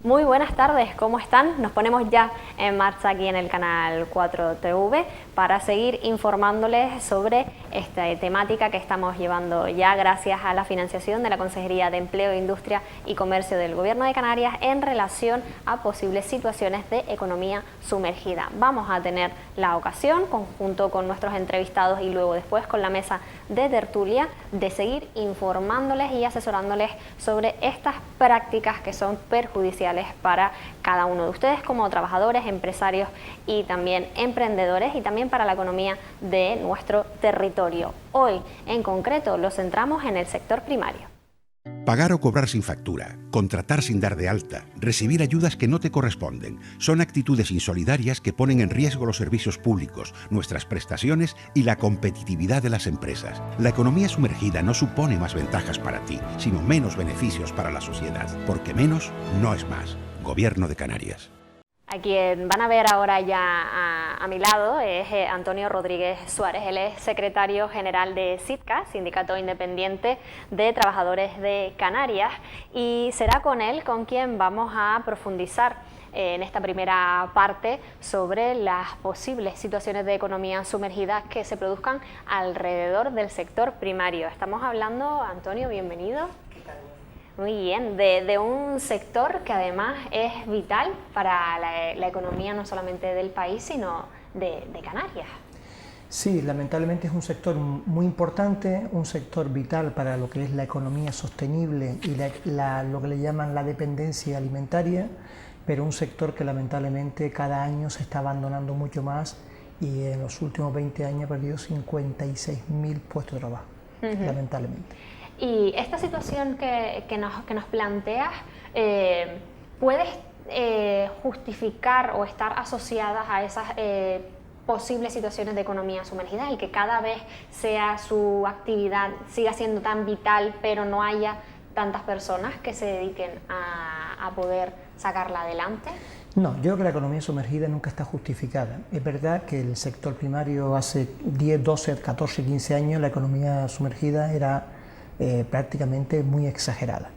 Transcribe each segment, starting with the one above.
Muy buenas tardes, ¿cómo están? Nos ponemos ya en marcha aquí en el canal 4TV para seguir informándoles sobre esta temática que estamos llevando ya gracias a la financiación de la Consejería de Empleo, Industria y Comercio del Gobierno de Canarias en relación a posibles situaciones de economía sumergida. Vamos a tener la ocasión, junto con nuestros entrevistados y luego después con la mesa de tertulia, de seguir informándoles y asesorándoles sobre estas prácticas que son perjudiciales para cada uno de ustedes como trabajadores, empresarios y también emprendedores, y también para la economía de nuestro territorio. Hoy, en concreto, lo centramos en el sector primario. Pagar o cobrar sin factura, contratar sin dar de alta, recibir ayudas que no te corresponden, son actitudes insolidarias que ponen en riesgo los servicios públicos, nuestras prestaciones y la competitividad de las empresas. La economía sumergida no supone más ventajas para ti, sino menos beneficios para la sociedad, porque menos no es más. Gobierno de Canarias. A quien van a ver ahora ya a mi lado es Antonio Rodríguez Suárez. Él es secretario general de SITCA, Sindicato Independiente de Trabajadores de Canarias, y será con él con quien vamos a profundizar en esta primera parte sobre las posibles situaciones de economía sumergida que se produzcan alrededor del sector primario. Estamos hablando, Antonio, bienvenido. Muy bien, de un sector que además es vital para la economía no solamente del país, sino de Canarias. Sí, lamentablemente es un sector muy importante, un sector vital para lo que es la economía sostenible y lo que le llaman la dependencia alimentaria, pero un sector que lamentablemente cada año se está abandonando mucho más y en los últimos 20 años ha perdido 56.000 puestos de trabajo, lamentablemente. Y esta situación que nos planteas, ¿puedes justificar o estar asociadas a esas posibles situaciones de economía sumergida, el que cada vez sea su actividad siga siendo tan vital, pero no haya tantas personas que se dediquen a poder sacarla adelante? No, yo creo que la economía sumergida nunca está justificada. Es verdad que el sector primario hace 10, 12, 14, 15 años la economía sumergida era prácticamente muy exagerada.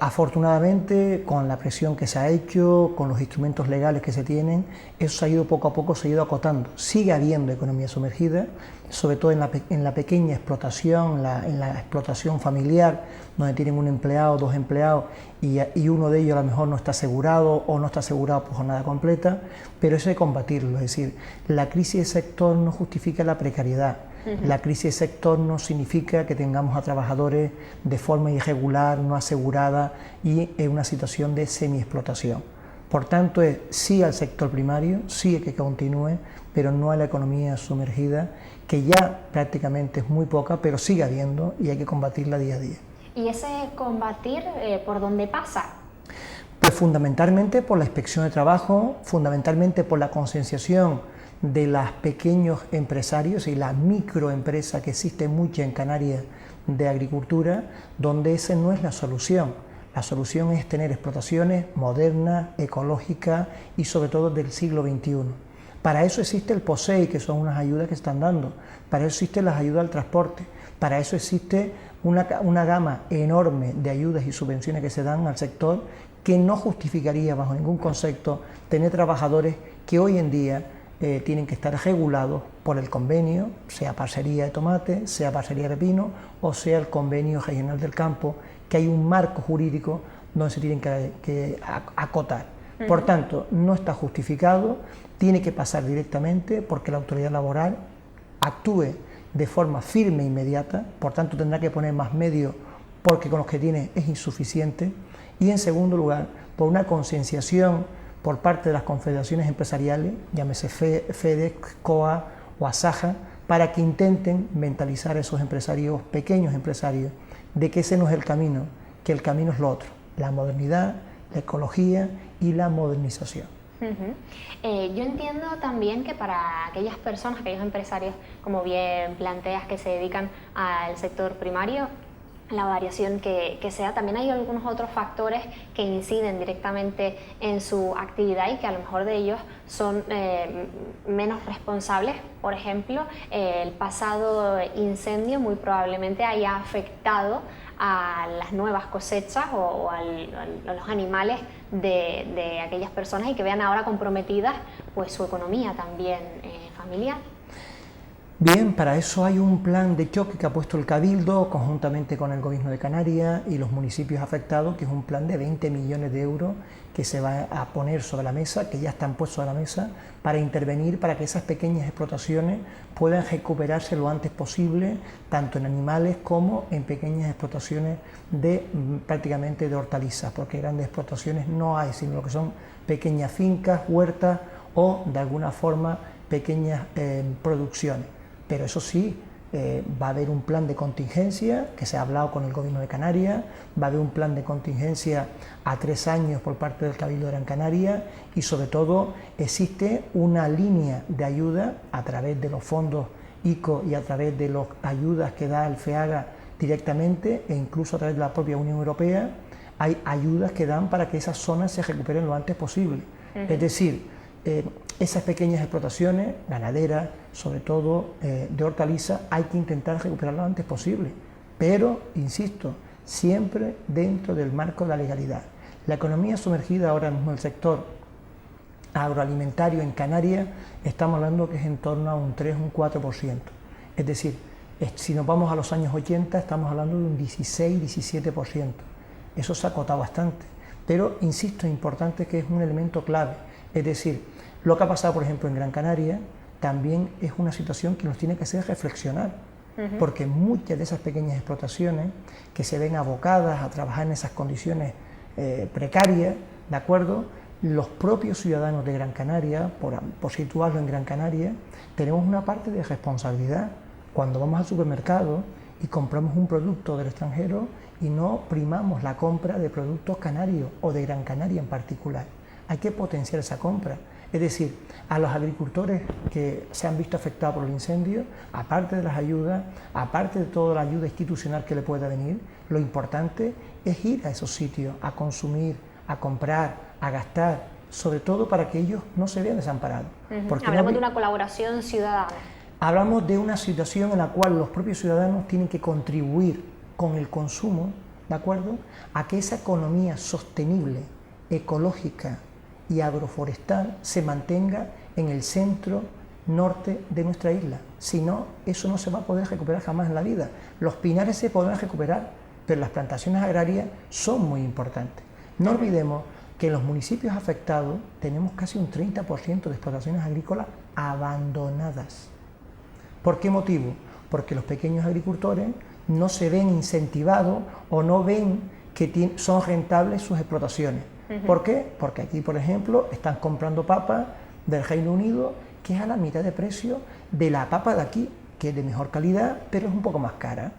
Afortunadamente, con la presión que se ha hecho, con los instrumentos legales que se tienen, eso se ha ido poco a poco, se ha ido acotando. Sigue habiendo economía sumergida, sobre todo en la pequeña explotación, en la explotación familiar, donde tienen un empleado, dos empleados, y uno de ellos a lo mejor no está asegurado o no está asegurado por jornada completa, pero eso hay que combatirlo. Es decir, la crisis del sector no justifica la precariedad. La crisis del sector no significa que tengamos a trabajadores de forma irregular, no asegurada y en una situación de semi-explotación. Por tanto, es sí al sector primario, sí que continúe, pero no a la economía sumergida, que ya prácticamente es muy poca, pero sigue habiendo y hay que combatirla día a día. ¿Y ese combatir por dónde pasa? Pues fundamentalmente por la inspección de trabajo, fundamentalmente por la concienciación de los pequeños empresarios y la microempresa que existe mucha en Canarias de agricultura, donde esa no es la solución. La solución es tener explotaciones modernas, ecológicas y sobre todo del siglo XXI. Para eso existe el POSEI, que son unas ayudas que están dando, para eso existen las ayudas al transporte, para eso existe una gama enorme de ayudas y subvenciones que se dan al sector, que no justificaría bajo ningún concepto tener trabajadores que hoy en día tienen que estar regulados por el convenio, sea parcería de tomate, sea parcería de pepino o sea el convenio regional del campo, que hay un marco jurídico donde se tienen que acotar. Por tanto, no está justificado, tiene que pasar directamente porque la autoridad laboral actúe de forma firme e inmediata, por tanto tendrá que poner más medios porque con los que tiene es insuficiente, y en segundo lugar, por una concienciación por parte de las confederaciones empresariales, llámese FEDEX, COA o ASAJA, para que intenten mentalizar a esos empresarios, pequeños empresarios, de que ese no es el camino, que el camino es lo otro, la modernidad, la ecología y la modernización. Yo entiendo también que para aquellas personas, aquellos empresarios, como bien planteas, que se dedican al sector primario, la variación que sea, también hay algunos otros factores que inciden directamente en su actividad y que a lo mejor de ellos son menos responsables. Por ejemplo, el pasado incendio muy probablemente haya afectado a las nuevas cosechas o a los animales de aquellas personas y que vean ahora comprometidas pues su economía también familiar. Bien, para eso hay un plan de choque que ha puesto el Cabildo conjuntamente con el Gobierno de Canarias y los municipios afectados, que es un plan de 20 millones de euros que se va a poner sobre la mesa, que ya están puestos sobre la mesa, para intervenir para que esas pequeñas explotaciones puedan recuperarse lo antes posible, tanto en animales como en pequeñas explotaciones prácticamente de hortalizas, porque grandes explotaciones no hay, sino lo que son pequeñas fincas, huertas o de alguna forma pequeñas producciones. Pero eso sí, va a haber un plan de contingencia que se ha hablado con el Gobierno de Canarias, va a haber un plan de contingencia a 3 años por parte del Cabildo de Gran Canaria y sobre todo existe una línea de ayuda a través de los fondos ICO y a través de las ayudas que da el FEAGA directamente e incluso a través de la propia Unión Europea, hay ayudas que dan para que esas zonas se recuperen lo antes posible. Es decir, esas pequeñas explotaciones ganaderas, sobre todo de hortalizas, hay que intentar recuperarlo lo antes posible, pero, insisto, siempre dentro del marco de la legalidad. La economía sumergida ahora mismo, el sector agroalimentario en Canarias, estamos hablando que es en torno a un 3, un 4%. Es decir, si nos vamos a los años 80, estamos hablando de un 16, 17%. Eso se ha acotado bastante, pero, insisto, es importante que es un elemento clave. Es decir, lo que ha pasado, por ejemplo, en Gran Canaria, también es una situación que nos tiene que hacer reflexionar, porque muchas de esas pequeñas explotaciones que se ven abocadas a trabajar en esas condiciones precarias, ¿de acuerdo? Los propios ciudadanos de Gran Canaria, por situarlo en Gran Canaria, tenemos una parte de responsabilidad cuando vamos al supermercado y compramos un producto del extranjero y no primamos la compra de productos canarios o de Gran Canaria en particular. Hay que potenciar esa compra. Es decir, a los agricultores que se han visto afectados por el incendio, aparte de las ayudas, aparte de toda la ayuda institucional que le pueda venir, lo importante es ir a esos sitios, a consumir, a comprar, a gastar, sobre todo para que ellos no se vean desamparados. Hablamos de una colaboración ciudadana. Hablamos de una situación en la cual los propios ciudadanos tienen que contribuir con el consumo, ¿de acuerdo?, a que esa economía sostenible, ecológica y agroforestal se mantenga en el centro norte de nuestra isla. Si no, eso no se va a poder recuperar jamás en la vida. Los pinares se podrán recuperar, pero las plantaciones agrarias son muy importantes. No olvidemos que en los municipios afectados tenemos casi un 30% de explotaciones agrícolas abandonadas. ¿Por qué motivo? Porque los pequeños agricultores no se ven incentivados o no ven que son rentables sus explotaciones. ¿Por qué? Porque aquí, por ejemplo, están comprando papas del Reino Unido, que es a la mitad de precio de la papa de aquí, que es de mejor calidad, pero es un poco más cara.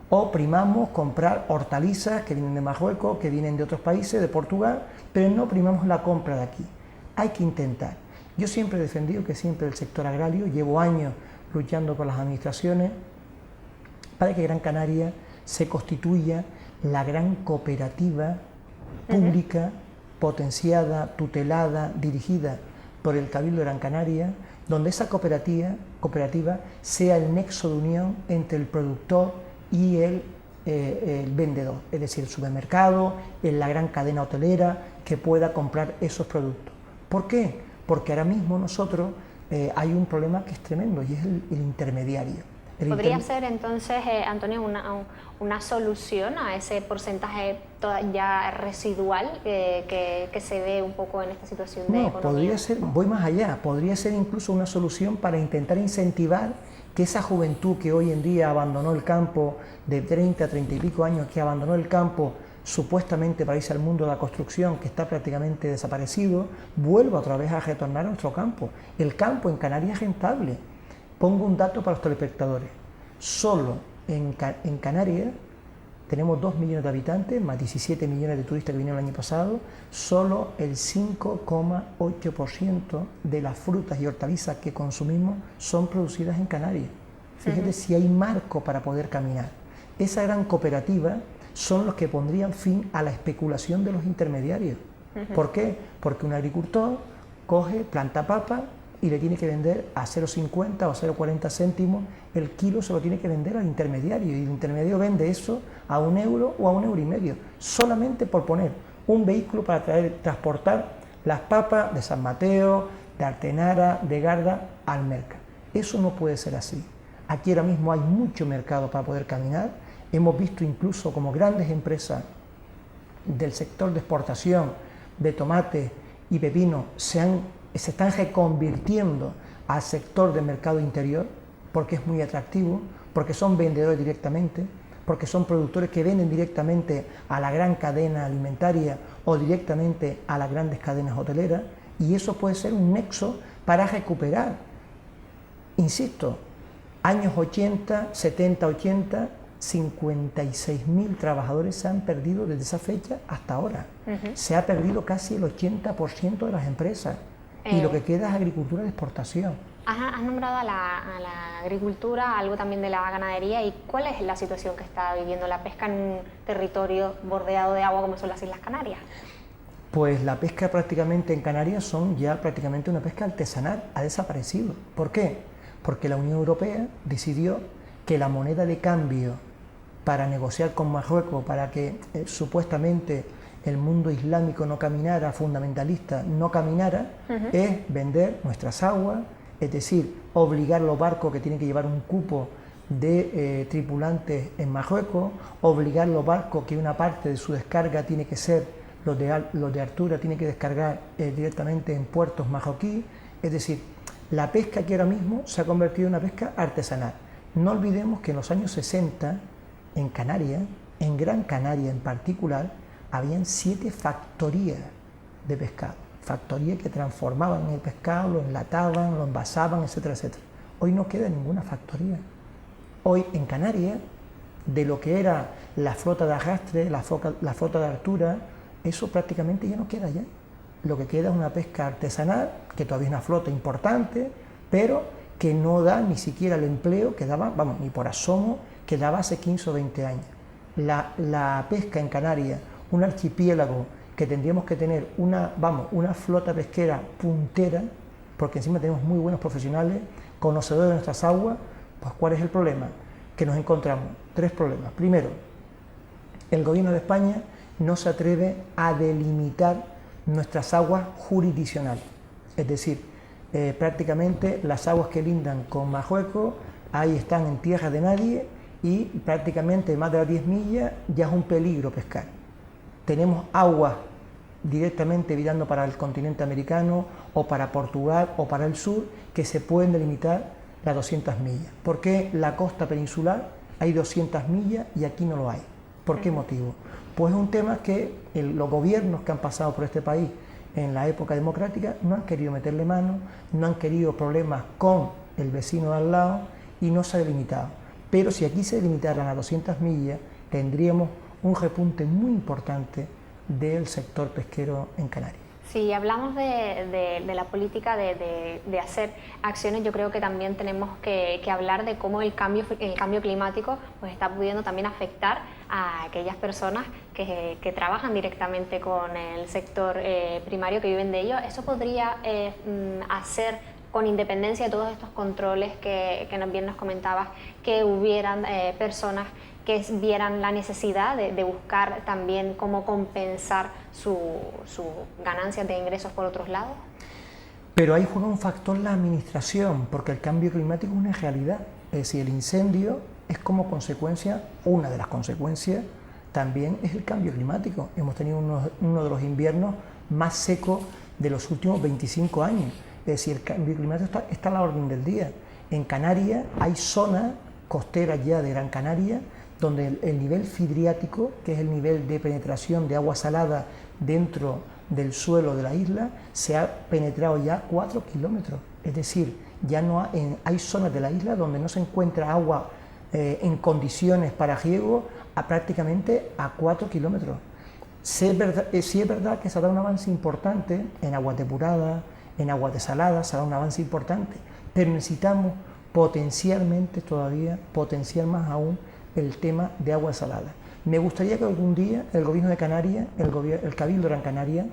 O primamos comprar hortalizas que vienen de Marruecos, que vienen de otros países, de Portugal, pero no primamos la compra de aquí. Hay que intentar. Yo siempre he defendido que siempre el sector agrario, llevo años luchando con las administraciones para que Gran Canaria se constituya la gran cooperativa pública, potenciada, tutelada, dirigida por el Cabildo de Gran Canaria, donde esa cooperativa sea el nexo de unión entre el productor y el vendedor, es decir, el supermercado, en la gran cadena hotelera que pueda comprar esos productos. ¿Por qué? Porque ahora mismo nosotros hay un problema que es tremendo y es el intermediario. ¿Podría ser entonces, Antonio, una solución a ese porcentaje ya residual que se ve un poco en esta situación de economía? Podría ser, voy más allá, podría ser incluso una solución para intentar incentivar que esa juventud que hoy en día abandonó el campo, de 30, 30 y pico años, que abandonó el campo supuestamente para irse al mundo de la construcción, que está prácticamente desaparecido, vuelva otra vez a retornar a nuestro campo. El campo en Canarias es rentable. Pongo un dato para los telespectadores. Solo en Canarias tenemos 2 millones de habitantes, más 17 millones de turistas que vinieron el año pasado. Solo el 5,8% de las frutas y hortalizas que consumimos son producidas en Canarias. Fíjate si hay marco para poder caminar. Esa gran cooperativa son los que pondrían fin a la especulación de los intermediarios. ¿Por qué? Porque un agricultor coge, planta papa y le tiene que vender a 0,50 o a 0,40 céntimos, el kilo se lo tiene que vender al intermediario y el intermediario vende eso a 1 euro o a 1,5 euros, solamente por poner un vehículo para transportar las papas de San Mateo, de Artenara, de Garda al mercado. Eso no puede ser así. Aquí ahora mismo hay mucho mercado para poder caminar. Hemos visto incluso como grandes empresas del sector de exportación de tomate y pepino se están reconvirtiendo al sector del mercado interior porque es muy atractivo, porque son vendedores directamente, porque son productores que venden directamente a la gran cadena alimentaria o directamente a las grandes cadenas hoteleras, y eso puede ser un nexo para recuperar, insisto, años 80, 70, 80, 56.000 trabajadores se han perdido desde esa fecha hasta ahora. Se ha perdido casi el 80% de las empresas y lo que queda es agricultura de exportación. Has nombrado a la agricultura, algo también de la ganadería, y ¿cuál es la situación que está viviendo la pesca en un territorio bordeado de agua como son las Islas Canarias? Pues la pesca prácticamente en Canarias son ya prácticamente una pesca artesanal, ha desaparecido. ¿Por qué? Porque la Unión Europea decidió que la moneda de cambio para negociar con Marruecos, para que supuestamente el mundo islámico no caminara, fundamentalista no caminara, es vender nuestras aguas, es decir, obligar a los barcos que tienen que llevar un cupo de tripulantes en Marruecos, obligar a los barcos que una parte de su descarga tiene que ser, los de altura tienen que descargar directamente en puertos marroquíes, es decir, la pesca que ahora mismo se ha convertido en una pesca artesanal. No olvidemos que en los años 60, en Canarias, en Gran Canaria en particular, habían 7 factorías de pescado, factorías que transformaban el pescado, lo enlataban, lo envasaban, etcétera, etcétera. Hoy no queda ninguna factoría. Hoy en Canarias, de lo que era la flota de arrastre, la flota de altura, eso prácticamente ya no queda ya. Lo que queda es una pesca artesanal, que todavía es una flota importante, pero que no da ni siquiera el empleo que daba, vamos, ni por asomo, que daba hace 15 o 20 años. La pesca en Canarias, un archipiélago que tendríamos que tener una flota pesquera puntera, porque encima tenemos muy buenos profesionales, conocedores de nuestras aguas, pues ¿cuál es el problema? Que nos encontramos 3 problemas. Primero, el gobierno de España no se atreve a delimitar nuestras aguas jurisdiccionales, es decir, prácticamente las aguas que lindan con Marruecos, ahí están en tierra de nadie y prácticamente más de las 10 millas ya es un peligro pescar. Tenemos aguas directamente virando para el continente americano o para Portugal o para el sur que se pueden delimitar las 200 millas. ¿Por qué la costa peninsular hay 200 millas y aquí no lo hay? ¿Por qué motivo? Pues es un tema que los gobiernos que han pasado por este país en la época democrática no han querido meterle mano, no han querido problemas con el vecino de al lado y no se ha delimitado. Pero si aquí se delimitaran a 200 millas, tendríamos un repunte muy importante del sector pesquero en Canarias. Si hablamos de la política de hacer acciones, yo creo que también tenemos que hablar de cómo el cambio climático pues está pudiendo también afectar a aquellas personas que trabajan directamente con el sector primario, que viven de ello. Eso podría hacer, con independencia de todos estos controles que bien nos comentabas, que hubieran personas que vieran la necesidad de buscar también cómo compensar sus ganancias de ingresos por otros lados. Pero ahí juega un factor la administración, porque el cambio climático es una realidad. Es decir, el incendio es como consecuencia, una de las consecuencias también es el cambio climático. Hemos tenido uno de los inviernos más secos de los últimos 25 años. Es decir, el cambio climático está a la orden del día. En Canarias hay zonas costeras ya de Gran Canaria donde el nivel fidriático, que es el nivel de penetración de agua salada dentro del suelo de la isla, se ha penetrado ya 4 kilómetros. Es decir, ya no hay zonas de la isla donde no se encuentra agua en condiciones para riego prácticamente a 4 kilómetros. Sí es verdad que se ha dado un avance importante en aguas depuradas, en aguas desaladas, se ha dado un avance importante, pero necesitamos potencialmente todavía, potenciar más aún el tema de agua salada. Me gustaría que algún día el gobierno de Canarias, el Cabildo de Gran Canaria,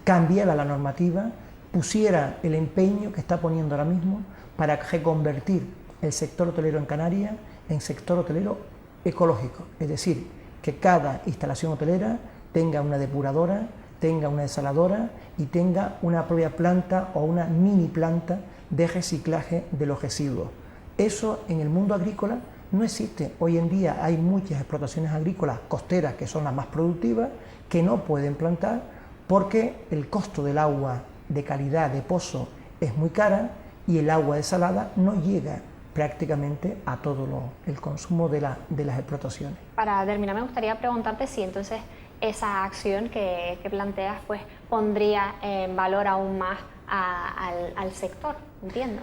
cambiara la normativa, pusiera el empeño que está poniendo ahora mismo para reconvertir el sector hotelero en Canarias en sector hotelero ecológico, es decir, que cada instalación hotelera tenga una depuradora, tenga una desaladora y tenga una propia planta o una mini planta de reciclaje de los residuos. Eso en el mundo agrícola no existe. Hoy en día hay muchas explotaciones agrícolas costeras que son las más productivas que no pueden plantar porque el costo del agua de calidad de pozo es muy cara y el agua desalada no llega prácticamente a todo el consumo de las explotaciones. Para terminar, me gustaría preguntarte si entonces esa acción que planteas pues pondría en valor aún más al sector, entiendo.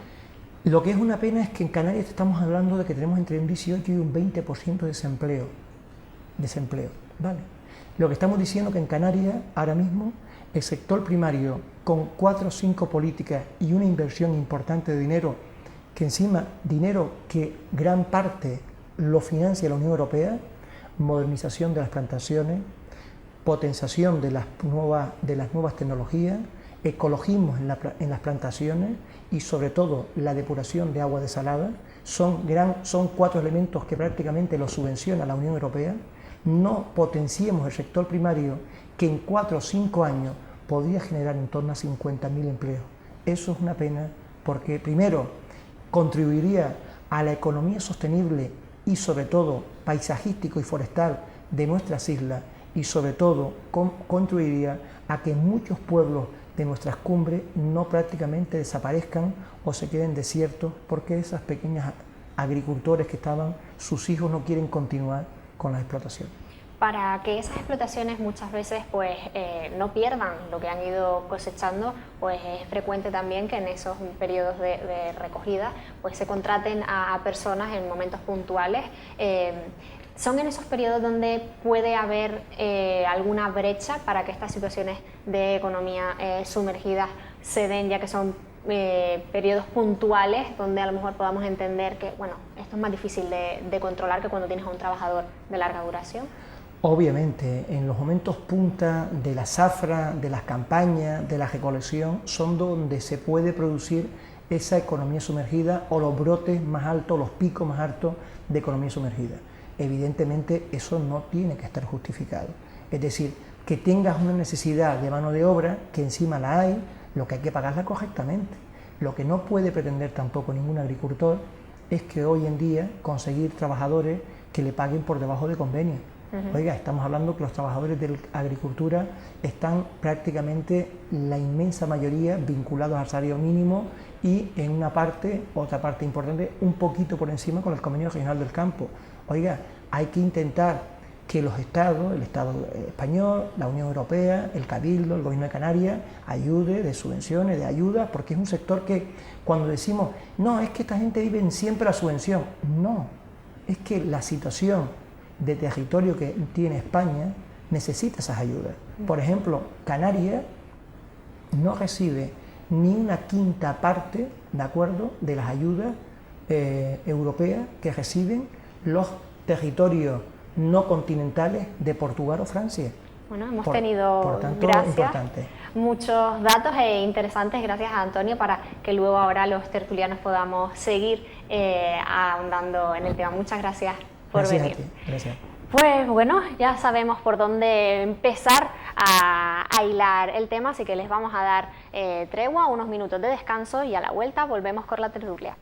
Lo que es una pena es que en Canarias estamos hablando de que tenemos entre un 18 y un 20% de desempleo, ¿vale? Lo que estamos diciendo que en Canarias ahora mismo el sector primario con 4 o 5 políticas y una inversión importante de dinero, que encima dinero que gran parte lo financia la Unión Europea, modernización de las plantaciones, potenciación de las nuevas tecnologías, ecologismo en las plantaciones y sobre todo la depuración de agua desalada, son 4 elementos que prácticamente los subvenciona la Unión Europea. No potenciemos el sector primario que en 4 o 5 años podría generar en torno a 50.000 empleos. Eso es una pena porque primero contribuiría a la economía sostenible y sobre todo paisajístico y forestal de nuestras islas y sobre todo contribuiría a que muchos pueblos de nuestras cumbres no prácticamente desaparezcan o se queden desiertos porque esas pequeñas agricultores que estaban, sus hijos no quieren continuar con la explotación. Para que esas explotaciones muchas veces pues no pierdan lo que han ido cosechando, pues es frecuente también que en esos periodos de recogida pues se contraten a personas en momentos puntuales. ¿Son en esos periodos donde puede haber alguna brecha para que estas situaciones de economía sumergida se den, ya que son periodos puntuales donde a lo mejor podamos entender que bueno, esto es más difícil de controlar que cuando tienes a un trabajador de larga duración? Obviamente, en los momentos punta de la zafra, de las campañas, de la recolección, son donde se puede producir esa economía sumergida o los brotes más altos, los picos más altos de economía sumergida. Evidentemente, eso no tiene que estar justificado. Es decir, que tengas una necesidad de mano de obra, que encima la hay, lo que hay que pagarla correctamente. Lo que no puede pretender tampoco ningún agricultor es que hoy en día conseguir trabajadores que le paguen por debajo de convenio. Oiga, estamos hablando que los trabajadores de la agricultura están prácticamente la inmensa mayoría vinculados al salario mínimo y en una parte, otra parte importante, un poquito por encima con el Convenio Regional del Campo. Oiga, hay que intentar que los estados, el Estado español, la Unión Europea, el Cabildo, el Gobierno de Canarias, ayude de subvenciones, de ayudas, porque es un sector que cuando decimos, no, es que esta gente vive siempre la subvención, no, es que la situación de territorio que tiene España necesita esas ayudas. Por ejemplo, Canarias no recibe ni una quinta parte, ¿de acuerdo?, de las ayudas europeas que reciben los territorios no continentales de Portugal o Francia. Bueno, hemos tenido, gracias, muchos datos interesantes, gracias a Antonio, para que luego ahora los tertulianos podamos seguir ahondando en el tema. Muchas gracias por venir. A ti, gracias. Pues bueno, ya sabemos por dónde empezar a hilar el tema, así que les vamos a dar tregua, unos minutos de descanso y a la vuelta volvemos con la tertulia.